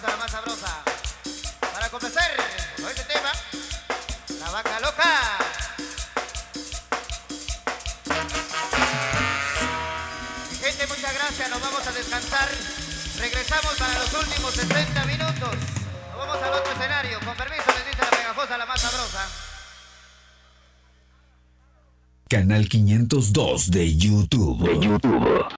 pegajosa, la más sabrosa. Para complacer con este tema, la vaca loca. Mi gente, muchas gracias, nos vamos a descansar. Regresamos para los últimos 60 minutos. Nos vamos al otro escenario. Con permiso, les dice la pegajosa, la más sabrosa. Canal 502 de YouTube.